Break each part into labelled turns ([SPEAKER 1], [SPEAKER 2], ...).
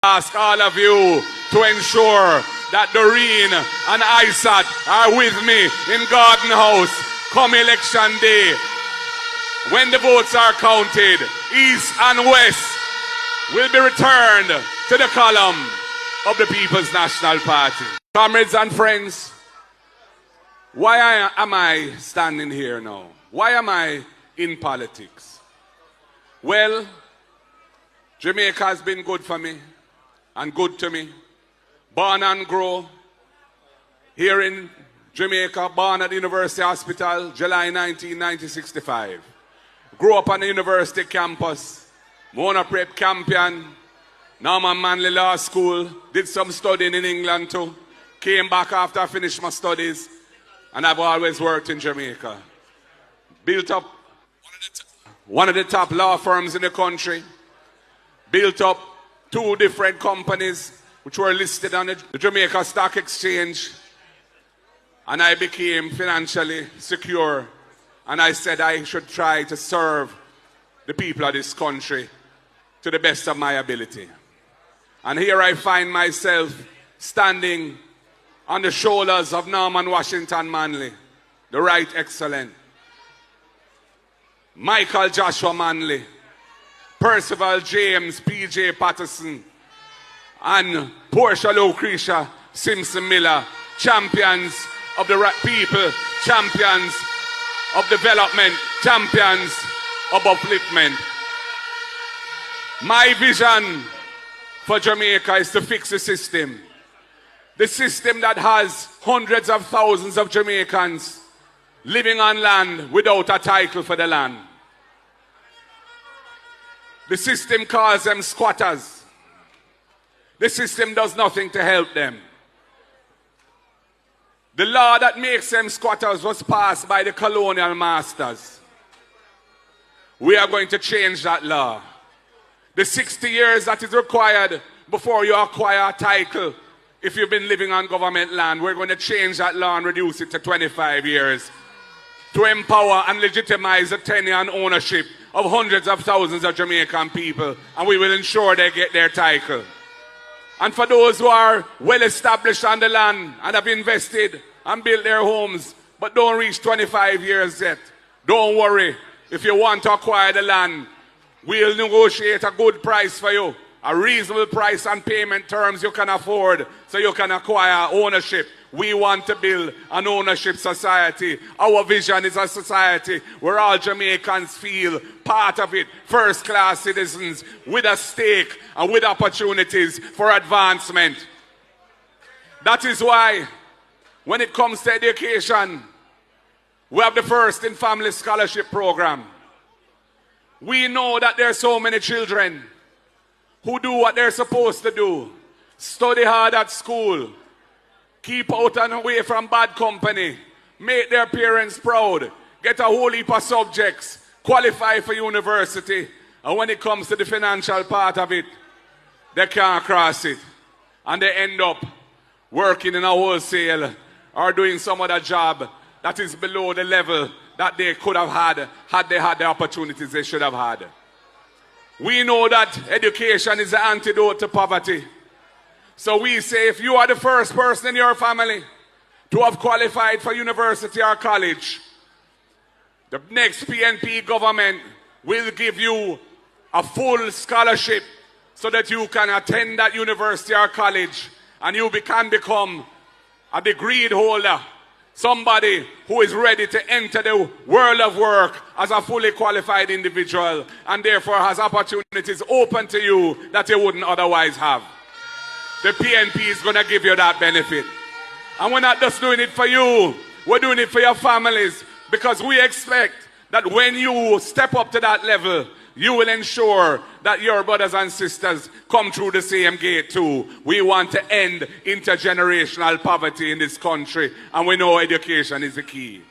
[SPEAKER 1] Ask all of you to ensure that Doreen and Isaac are with me in Garden House come election day. When the votes are counted, East and West will be returned to the column of the People's National Party. Comrades and friends, why am I standing here now? Why am I in politics? Well, Jamaica has been good for me and good to me. Born and grow here in Jamaica, born at the University Hospital, July 19, 1965. Grew up on the university campus, Mona Prep Campion, Norman Manley Law School, did some studying in England too. Came back after I finished my studies, and I've always worked in Jamaica. Built up one of the top law firms in the country. Built up 2 different companies which were listed on the Jamaica Stock Exchange. And I became financially secure. And I said I should try to serve the people of this country to the best of my ability. And here I find myself standing on the shoulders of Norman Washington Manley, the Right Excellent, Michael Joshua Manley, Percival James P.J. Patterson, and Portia Lucretia Simpson Miller, champions of the people, champions of development, champions of upliftment. My vision for Jamaica is to fix the system. The system that has hundreds of thousands of Jamaicans living on land without a title for the land. The system calls them squatters. The system does nothing to help them. The law that makes them squatters was passed by the colonial masters. We are going to change that law. The 60 years that is required before you acquire a title, if you've been living on government land, we're going to change that law and reduce it to 25 years to empower and legitimize the tenure and ownership of hundreds of thousands of Jamaican people, and we will ensure they get their title. And for those who are well established on the land and have invested and built their homes but don't reach 25 years yet, don't worry. If you want to acquire the land, we'll negotiate a good price for you, a reasonable price and payment terms you can afford so you can acquire ownership. We want to build an ownership society. Our vision is a society where all Jamaicans feel part of it, first-class citizens with a stake and with opportunities for advancement. That is why, when it comes to education, we have the First in Family Scholarship Program. We know that there are so many children who do what they're supposed to do. Study hard at school. Keep out and away from bad company. Make their parents proud. Get a whole heap of subjects. Qualify for university. And when it comes to the financial part of it, they can't cross it. And they end up working in a wholesale or doing some other job that is below the level that they could have had they had the opportunities they should have had. We know that education is the antidote to poverty. So we say if you are the first person in your family to have qualified for university or college, the next PNP government will give you a full scholarship so that you can attend that university or college and you can become a degree holder. Somebody who is ready to enter the world of work as a fully qualified individual and therefore has opportunities open to you that you wouldn't otherwise have. The PNP is going to give you that benefit. And we're not just doing it for you, we're doing it for your families, because we expect that when you step up to that level, you will ensure that your brothers and sisters come through the same gate too. We want to end intergenerational poverty in this country, and we know education is the key.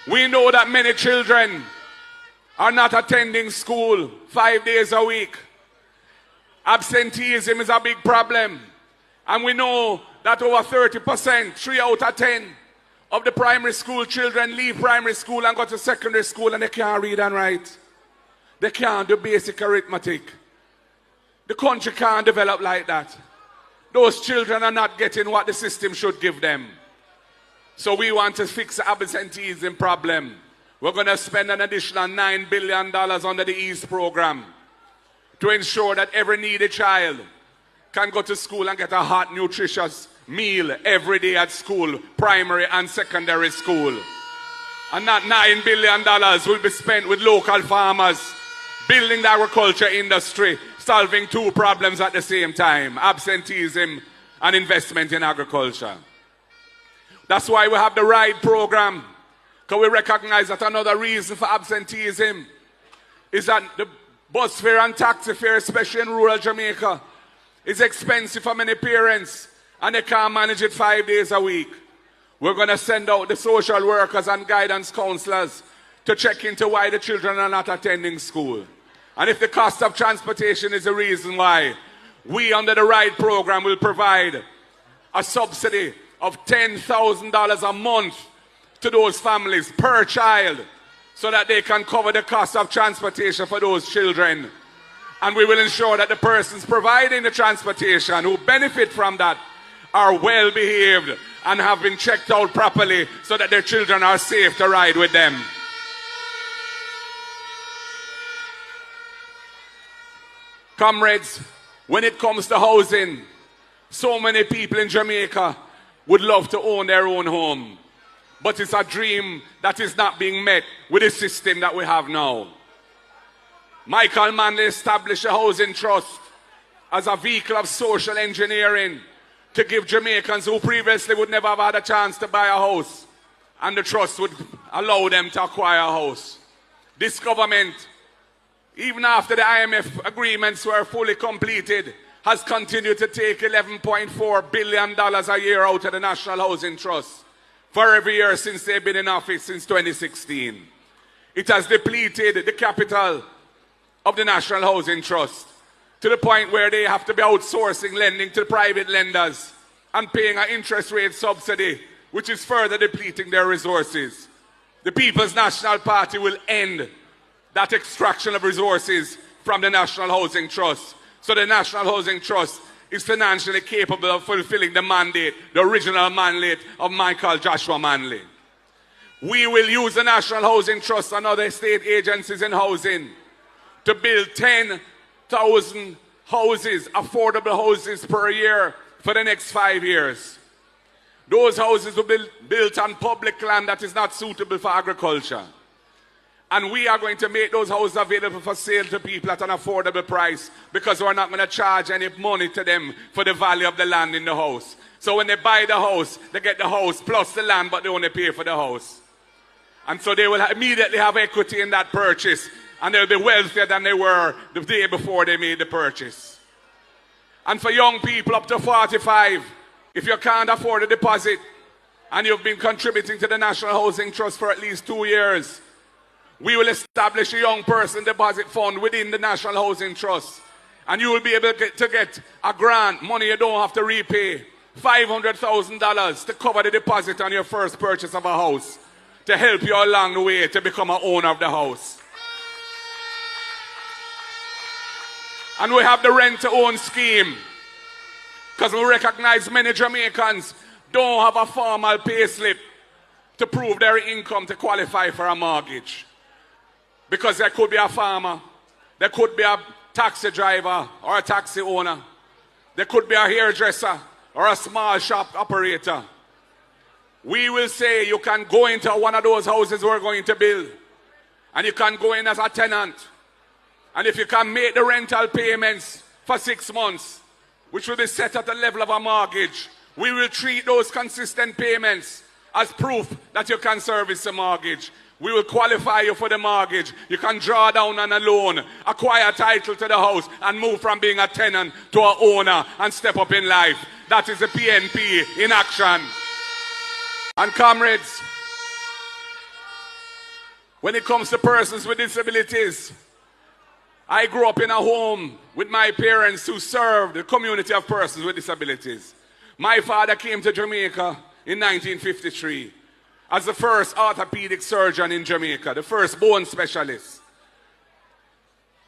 [SPEAKER 1] We know that many children are not attending school 5 days a week. Absenteeism is a big problem. And we know that over 30%, 3 out of 10 of the primary school children leave primary school and go to secondary school and they can't read and write. They can't do basic arithmetic. The country can't develop like that. Those children are not getting what the system should give them. So we want to fix the absenteeism problem. We're going to spend an additional $9 billion under the EASE program to ensure that every needy child can go to school and get a hot, nutritious meal every day at school, primary and secondary school. And that $9 billion will be spent with local farmers, building the agriculture industry, solving two problems at the same time: absenteeism and investment in agriculture. That's why we have the RIDE program, because we recognize that another reason for absenteeism is that the bus fare and taxi fare, especially in rural Jamaica, is expensive for many parents and they can't manage it 5 days a week. We're going to send out the social workers and guidance counselors to check into why the children are not attending school. And if the cost of transportation is the reason why, we under the RIDE program will provide a subsidy of $10,000 a month to those families per child so that they can cover the cost of transportation for those children. And we will ensure that the persons providing the transportation who benefit from that are well behaved and have been checked out properly so that their children are safe to ride with them. Comrades, when it comes to housing, so many people in Jamaica would love to own their own home. But it's a dream that is not being met with the system that we have now. Michael Manley established a housing trust as a vehicle of social engineering to give Jamaicans who previously would never have had a chance to buy a house, and the trust would allow them to acquire a house. This government, even after the IMF agreements were fully completed, has continued to take $11.4 billion a year out of the National Housing Trust for every year since they've been in office since 2016. It has depleted the capital of the National Housing Trust to the point where they have to be outsourcing lending to private lenders and paying an interest rate subsidy, which is further depleting their resources. The People's National Party will end that extraction of resources from the National Housing Trust. So the National Housing Trust is financially capable of fulfilling the mandate, the original mandate of Michael Joshua Manley. We will use the National Housing Trust and other state agencies in housing to build 10,000 houses, affordable houses per year for the next 5 years. Those houses will be built on public land that is not suitable for agriculture. And we are going to make those houses available for sale to people at an affordable price, because we're not going to charge any money to them for the value of the land in the house. So when they buy the house, they get the house plus the land, but they only pay for the house. And so they will immediately have equity in that purchase, and they'll be wealthier than they were the day before they made the purchase. And for young people up to 45, if you can't afford a deposit and you've been contributing to the National Housing Trust for at least 2 years, we will establish a young person deposit fund within the National Housing Trust. And you will be able to get a grant, money you don't have to repay, $500,000 to cover the deposit on your first purchase of a house, to help you along the way to become an owner of the house. And we have the rent-to-own scheme, because we recognize many Jamaicans don't have a formal pay slip to prove their income to qualify for a mortgage. Because there could be a farmer, there could be a taxi driver or a taxi owner, there could be a hairdresser or a small shop operator. We will say you can go into one of those houses we're going to build, and you can go in as a tenant. And if you can make the rental payments for 6 months, which will be set at the level of a mortgage, we will treat those consistent payments as proof that you can service the mortgage. We will qualify you for the mortgage. You can draw down on a loan, acquire title to the house, and move from being a tenant to an owner and step up in life. That is the PNP in action. And comrades, when it comes to persons with disabilities, I grew up in a home with my parents who served the community of persons with disabilities. My father came to Jamaica in 1953 as the first orthopedic surgeon in Jamaica, the first bone specialist.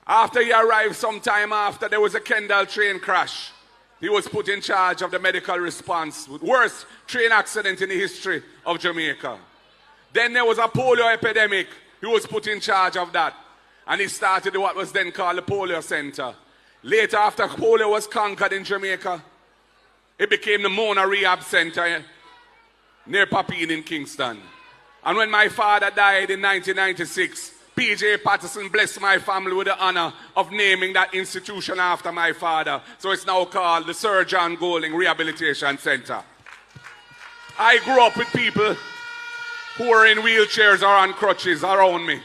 [SPEAKER 1] After he arrived sometime after, there was a Kendall train crash. He was put in charge of the medical response. Worst train accident in the history of Jamaica. Then there was a polio epidemic. He was put in charge of that. And he started what was then called the Polio Center. Later, after polio was conquered in Jamaica, it became the Mona Rehab Center near Papine in Kingston. And when my father died in 1996, P.J. Patterson blessed my family with the honor of naming that institution after my father. So it's now called the Sir John Golding Rehabilitation Center. I grew up with people who were in wheelchairs or on crutches around me.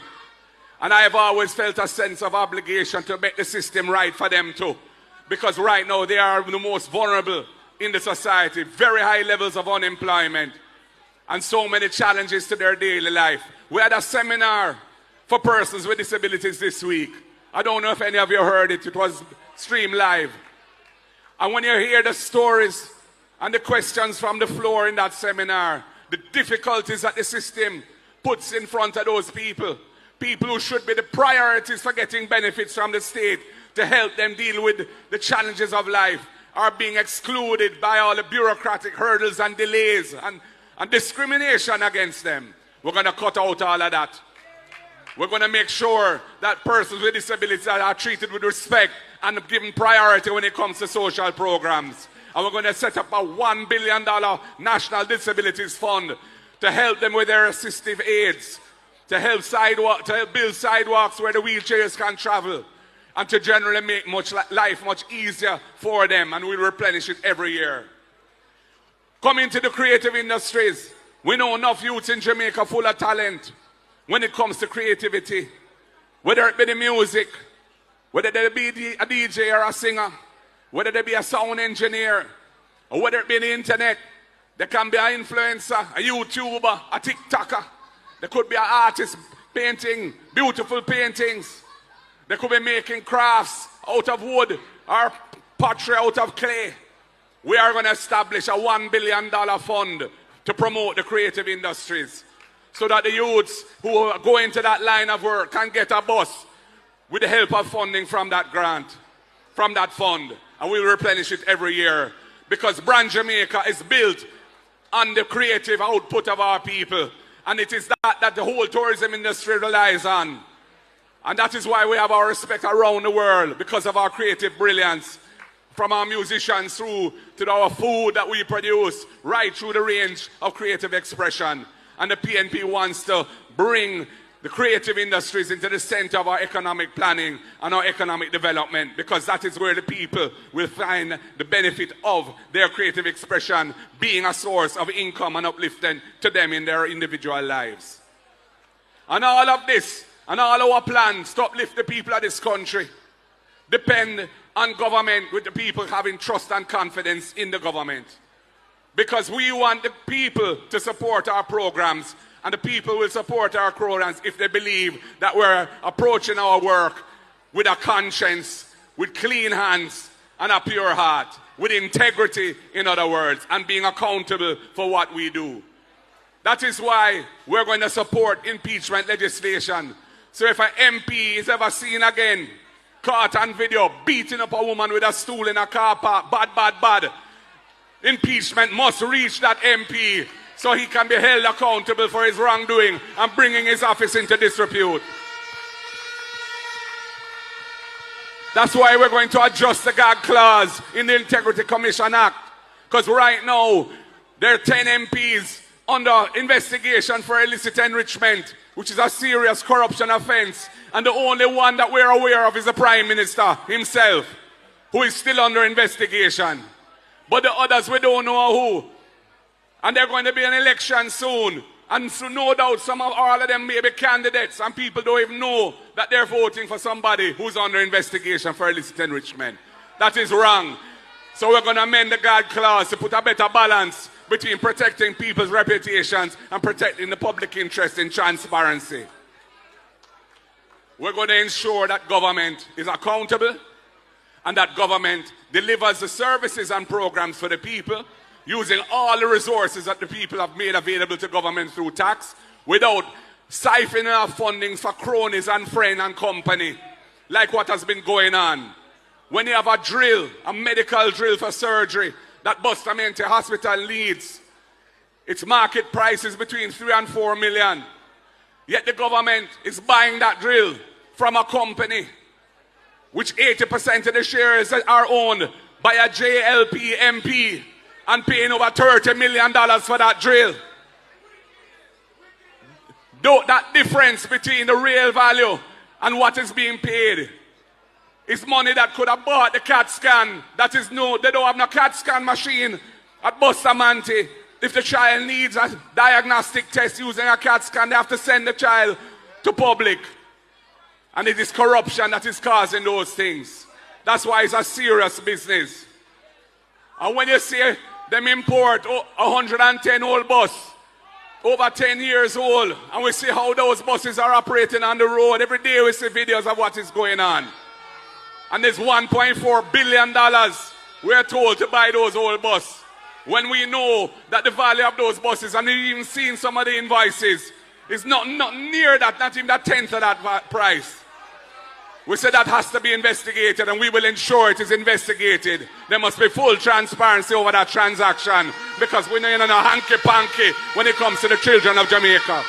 [SPEAKER 1] And I have always felt a sense of obligation to make the system right for them too. Because right now they are the most vulnerable in the society. Very high levels of unemployment. And so many challenges to their daily life. We had a seminar for persons with disabilities this week. I don't know if any of you heard it. It was streamed live. And when you hear the stories and the questions from the floor in that seminar, the difficulties that the system puts in front of those people who should be the priorities for getting benefits from the state to help them deal with the challenges of life, are being excluded by all the bureaucratic hurdles and delays and discrimination against them. We're going to cut out all of that. We're going to make sure that persons with disabilities are treated with respect and given priority when it comes to social programs. And we're going to set up a $1 billion National Disabilities Fund to help them with their assistive aids, to help build sidewalks where the wheelchairs can travel, and to generally make life much easier for them, and we'll replenish it every year. Coming to the creative industries, we know enough youths in Jamaica full of talent when it comes to creativity. Whether it be the music, whether they be a DJ or a singer, whether they be a sound engineer, or whether it be the internet, they can be an influencer, a YouTuber, a TikToker. They could be an artist painting beautiful paintings. They could be making crafts out of wood or pottery out of clay. We are going to establish a $1 billion fund to promote the creative industries so that the youths who go into that line of work can get a bus with the help of funding from that grant, from that fund. And we'll replenish it every year because Brand Jamaica is built on the creative output of our people. And it is that the whole tourism industry relies on. And that is why we have our respect around the world, because of our creative brilliance. From our musicians through to our food that we produce, right through the range of creative expression. And the PNP wants to bring the creative industries into the center of our economic planning and our economic development, because that is where the people will find the benefit of their creative expression being a source of income and uplifting to them in their individual lives. And all of this, and all our plans to uplift the people of this country depend on government, with the people having trust and confidence in the government. Because we want the people to support our programs, and the people will support our programs if they believe that we're approaching our work with a conscience, with clean hands and a pure heart, with integrity, in other words, and being accountable for what we do. That is why we're going to support impeachment legislation. So if an MP is ever seen again, caught on video, beating up a woman with a stool in a car park, bad, impeachment must reach that MP so he can be held accountable for his wrongdoing and bringing his office into disrepute. That's why we're going to adjust the gag clause in the Integrity Commission Act. Because right now, there are 10 MPs under investigation for illicit enrichment, which is a serious corruption offense. And the only one that we're aware of is the Prime Minister himself, who is still under investigation. But the others, we don't know who. And they're going to be an election soon. And so no doubt all of them may be candidates, and people don't even know that they're voting for somebody who's under investigation for illicit enrichment. That is wrong. So we're going to amend the guard clause to put a better balance between protecting people's reputations and protecting the public interest in transparency. We're going to ensure that government is accountable and that government delivers the services and programs for the people, using all the resources that the people have made available to government through tax, without siphoning off funding for cronies and friends and company like what has been going on. When you have a drill, a medical drill for surgery that Bustamante Hospital needs, its market price is between 3 and 4 million. Yet the government is buying that drill from a company which 80% of the shares are owned by a JLP MP and paying over $30 million for that drill. That difference between the real value and what is being paid is money that could have bought the CAT scan. That is no, they don't have no CAT scan machine at Bustamante. If the child needs a diagnostic test using a CAT scan, they have to send the child to public. And it is corruption that is causing those things. That's why it's a serious business. And when you see them import 110 old bus, over 10 years old, and we see how those buses are operating on the road, every day we see videos of what is going on. And there's $1.4 billion we're told to buy those old buses. When we know that the value of those buses, and we've even seen some of the invoices, is not near that, not even that tenth of that price. We say that has to be investigated, and we will ensure it is investigated. There must be full transparency over that transaction, because we're not in a hanky-panky when it comes to the children of Jamaica.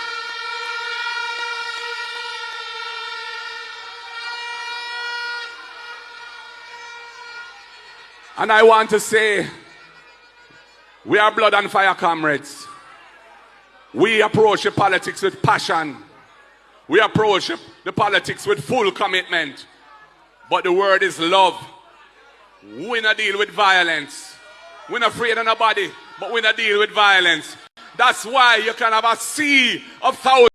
[SPEAKER 1] And I want to say, we are blood and fire comrades. We approach the politics with passion. We approach the politics with full commitment. But the word is love. We not deal with violence. We're not afraid of nobody, but we not deal with violence. That's why you can have a sea of thousands